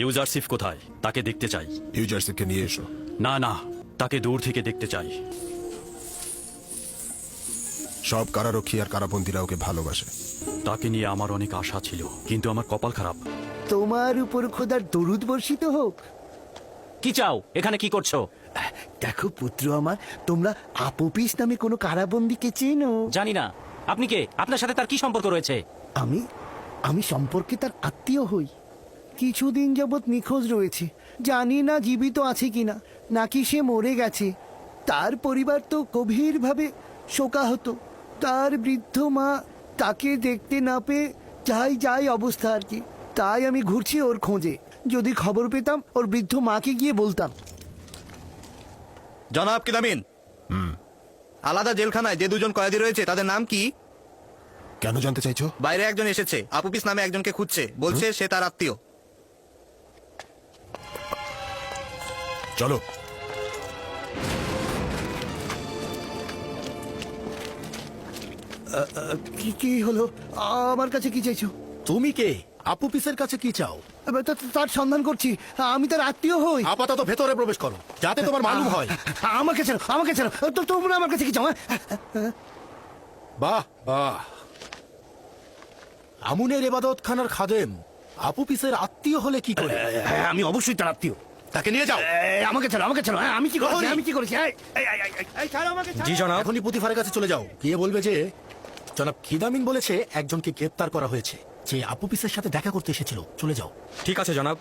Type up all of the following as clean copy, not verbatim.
ইউজারশিপ কোথায়? তাকে দেখতে চাই। ইউজারশিপকে নিয়ে এসো। না না, তাকে দূর থেকে দেখতে চাই। সব কারারক্ষী আর কারাবন্দীরা ওকে ভালোবাসে। তাকে নিয়ে আমার অনেক আশা ছিল, কিন্তু আমার কপাল খারাপ। তোমার উপর খোদার দরুদ বর্ষিত হোক। কি চাও? এখানে কি করছো? দেখো পুত্র আমার, তোমরা আপোপিস নামে কোনো কারাবন্দীকে চেনো? জানি না। আপনি কে? আপনার সাথে তার কি সম্পর্ক রয়েছে? আমি আমি সম্পর্কে তার আত্মীয় হই। কিছুদিন যাবৎ নিখোঁজ রয়েছে। জানি না জীবিত আছে কিনা, নাকি সে মরে গেছে। তার পরিবার তো গভীরভাবে শোকাহত। তার বৃদ্ধ মা তাকে দেখতে না পেয়ে যাই অবস্থা আর কি। তাই আমি ঘুরছি ওর খোঁজে। যদি খবর পেতাম ওর বৃদ্ধ মাকে গিয়ে বলতাম। জনাব কিদামিন, আলাদা জেলখানায় যে দুজন কয়েদি রয়েছে তাদের নাম কি? কেন জানতে চাইছো? বাইরে একজন এসেছে, আপুপিস নামে একজনকে খুঁজছে, বলছে সে তার আত্মীয়। চলো। কি হলো? আমার কাছে কি চাইছো? তুমি কে? আপুপিসের কাছে কি চাও? তার সন্ধান করছি। আমি তার আত্মীয় হই। আপাতত ভেতরে প্রবেশ করো, যাতে তোমার মালুম হয়। আমাকে ছেড়ো, আমাকে ছেড়ো। তো তোমরা আমার কাছে কি চাও? বাহ বাহ, আমুনের এবাদত খানার খাদেম আপুপিসের আত্মীয় হলে কি করে? আমি অবশ্যই তার আত্মীয়। তাকে নিয়ে যাও। আমাকে ছেড়ো, আমাকে ছেড়ো। আমি কি করেছি? প্রহরী! আমি কি করেছি? ছাড়ো আমাকে, ছাড়ো। জি জনাব। এখনই পুতিফারের কাছে চলে যাও, গিয়ে বলবে যে জনাব খিদামিন বলেছে একজনকে গ্রেপ্তার করা হয়েছে, যে আপুপিসের সাথে দেখা করতে এসেছিল। চলে যাও। ঠিক আছে জনাব।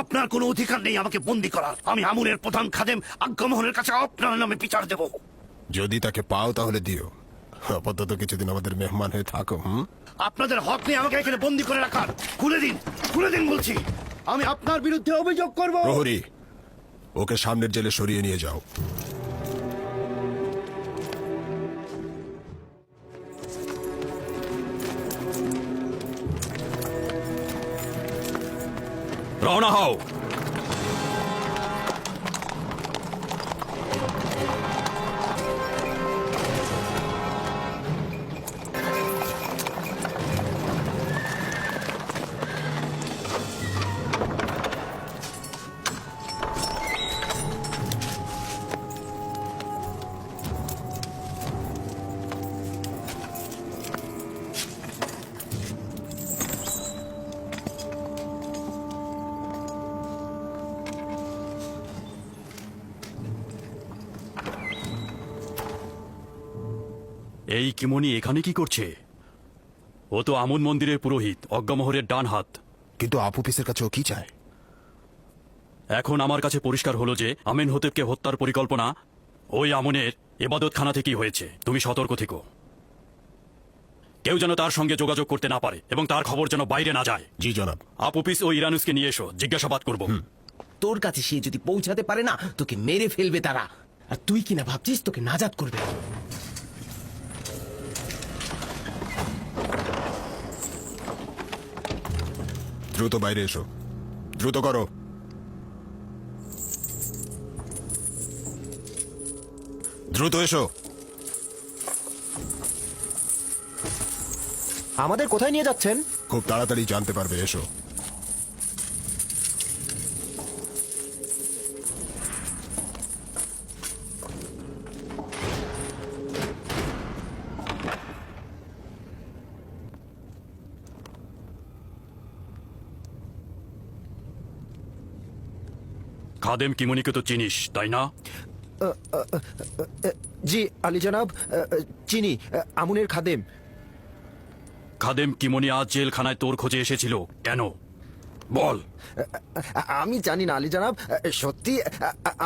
আপনার কোনো অধিকার নেই আমাকে বন্দি করার। আমি আমুনের প্রধান খাদেম আজ্ঞামোহনের কাছে আপনার নামে বিচার দেব। যদি তাকে পাও তাহলে দিও। আপাতত কিছুদিন আমাদের মেহমান হয়ে থাকো। আপনাদের হক নেই আমাকে এখানে বন্দি করে রাখার। খুলে দিন, খুলে দিন বলছি। আমি আপনার বিরুদ্ধে অভিযোগ করব। প্রহরী, ওকে সামনের জেলে সরিয়ে নিয়ে যাও। রওনা হও। এই কিমনি এখানে কি করছে? ও তো আমুন মন্দিরের পুরোহিত, অজ্ঞামোহরের ডান হাত। কিন্তু আপুপিসের কাছে ও কি চায়? এখন আমার কাছে পরিষ্কার হলো যে আমিন হতেবকে হত্যার পরিকল্পনা ওই আমনের এবাদতখানা থেকেই হয়েছে। তুমি সতর্ক থেকো। কেউ যেন তার সঙ্গে যোগাযোগ করতে না পারে এবং তার খবর যেন বাইরে না যায়। জি জনাব। আপুপিস ও ইরানুসকে নিয়ে এসো, জিজ্ঞাসাবাদ করব। তোর কাছে সে যদি পৌঁছাতে পারে না, তোকে মেরে ফেলবে তারা। আর তুই কিনা ভাবছিস তোকে নাজাত করবে? দ্রুত বাইরে এসো, দ্রুত করো। দ্রুত এসো। আমাদের কোথায় নিয়ে যাচ্ছেন? খুব তাড়াতাড়ি জানতে পারবে, এসো। খাদেম কিমনিকে তো চিনিস, তাই না? জি আলী জনাব, চিনি। আমুনের খাদেম। খাদেম কিমনি আজ জেলখানায় তোর খোঁজে এসেছিল কেন? বল। আমি জানি না আলী জনাব, সত্যি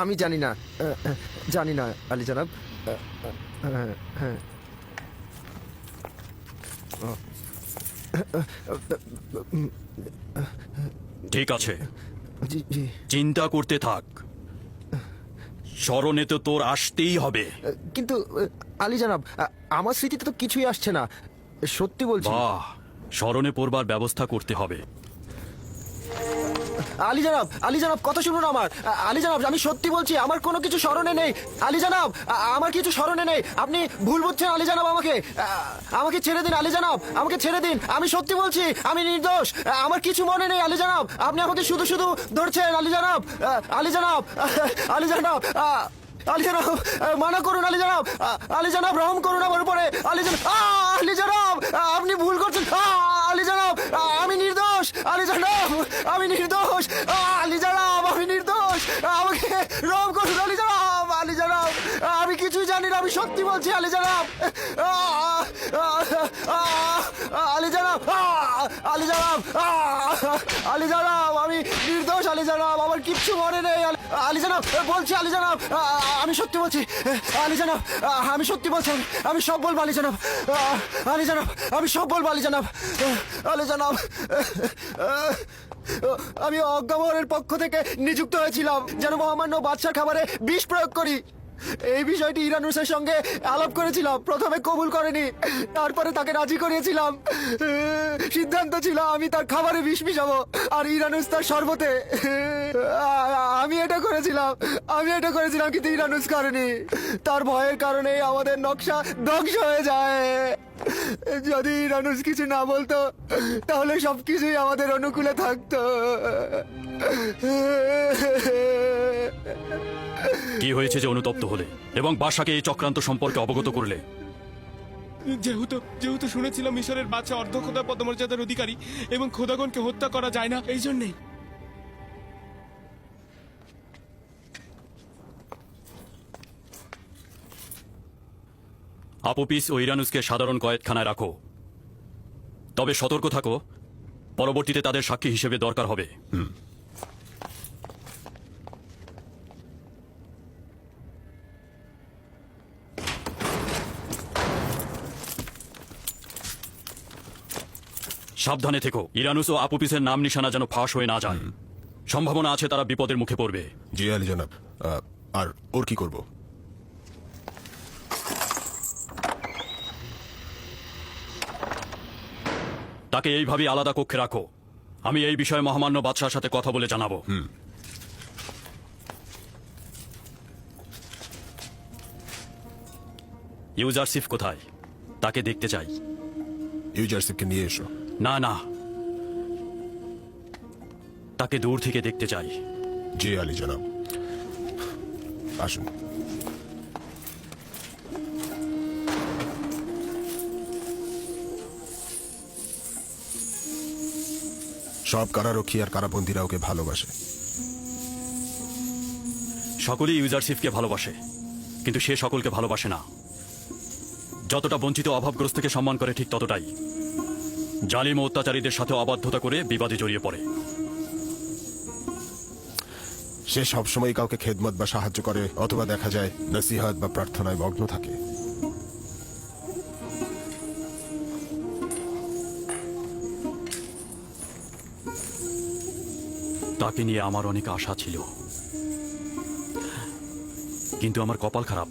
আমি জানি না। জানি না আলী জনাব। ঠিক আছে, জি জি। চিন্তা করতে থাক। স্মরণে তো তোর আসতেই হবে। কিন্তু আলী জনাব, আমার স্মৃতিতে তো কিছুই আসছে না, সত্যি বলছি। বাহ, স্মরণে পড়বার ব্যবস্থা করতে হবে। আলী জনাব কথা শুনুন আমার। আলী জনাব, আমি সত্যি বলছি, আমার কোনো কিছু স্মরণে নেই। আলী জনাব, আমার কিছু স্মরণে নেই, আপনি ভুল বুঝছেন। আলী জনাব, আমাকে ছেড়ে দিন। আলী জনাব, আমাকে ছেড়ে দিন, আমি সত্যি বলছি, আমি নির্দোষ, আমার কিছু মনে নেই। আলী জনাব, আপনি আমাকে শুধু শুধু ধরছেন। আলী জনাব, আলী জনাব, আলী জনাব, আলী জনাব, মানা করুন। আলী জনাব, আলী জনাব, রহম করুন আমার উপরে। আলী জনাব, আলী জনাব, আপনি ভুল করছেন। আলী জনাব, আমি নির্দোষ। আলী জনাব, আমি নির্দোষ। আলী জনাব, আমি নির্দোষ, আমাকে রহম করুন। আলী জনাব, আলী জনাব, আমি কিছুই জানি না, আমি সত্যি বলছি। আলী জনাব, আলী জনাব, আলী জনাব, আলী জনাব, আমি নির্দোষ। আলী জনাব, আমার কিচ্ছু মনে নেই। আলী জনাব, বলছি আলী জনাব, আমি সত্যি বলছি। আলী জনাব, আমি সত্যি বলছি, আমি সব বলবো। আলী জনাব, আলী জনাব, আমি সব বলবো। আলী জনাব, আলী জনাব, আমি অজ্ঞামোহরের পক্ষ থেকে নিযুক্ত হয়েছিলাম যেন মহামান্য বাদশার খাবারে বিষ প্রয়োগ করি। এই বিষয়টি ইরানুসের সঙ্গে আলাপ করেছিলাম, প্রথমে কবুল করেনি, তারপরে তাকে রাজি করিয়েছিলাম। সিদ্ধান্ত ছিল আমি তার খাবারে বিষ মিশাবো আর ইরানুস তার শরবতে। আমি এটা করেছিলাম, কিন্তু ইরানুস করেনি। তার ভয়ের কারণে আমাদের নকশা ধ্বংস হয়ে যায়। যদি ইরানুস কিছু না বলতো তাহলে সবকিছুই আমাদের অনুকূলে থাকতো। কি হয়েছে যে অনুতপ্ত হলে এবং বাদশাকে এই চক্রান্ত সম্পর্কে অবগত করলে? যেহেতু শুনেছিলাম মিশরের বাদশা অর্ধখোদা পদমর্যাদার অধিকারী এবং খোদাগণকে হত্যা করা যায় না, এই জন্যেই। আপোপিস ও ইরানুসকে সাধারণ কয়েদখানায় রাখো, তবে সতর্ক থাকো, পরবর্তীতে তাদের সাক্ষী হিসেবে দরকার হবে। সাবধানে থেকো, ইরানুস ও আপুপিসের নাম নিশানা যেন ফাঁস হয়ে না যায়। সম্ভাবনা আছে তারা বিপদের মুখে পড়বে। জি আলী জনাব। আর ওর কি করব? তাকে এইভাবেই আলাদা কক্ষে রাখো, আমি এই বিষয়ে মহামান্য বাদশার সাথে কথা বলে জানাবো। ইউজারসিফ কোথায়? তাকে দেখতে চাই। ইউজারসিফকে নিয়ে এসো। না না, তাকে দূর থেকে দেখতে চাই। জি আলী জনাব, আসুন। সব কারারক্ষী আর কারাবন্দীরা ওকে ভালোবাসে। সকলেই ইউজারসিফকে ভালোবাসে, কিন্তু সে সকলকে ভালোবাসে না। যতটা বঞ্চিত অভাবগ্রস্তকে সম্মান করে ঠিক ততটাই জালিম ও অত্যাচারীদের সাথে অবাধ্যতা করে বিবাদে জড়িয়ে পড়ে। সে সবসময় কাউকে খেদমত বা সাহায্য করে, অথবা দেখা যায় নসিহত বা প্রার্থনায় মগ্ন থাকে। তাকে নিয়ে আমার অনেক আশা ছিল, কিন্তু আমার কপাল খারাপ।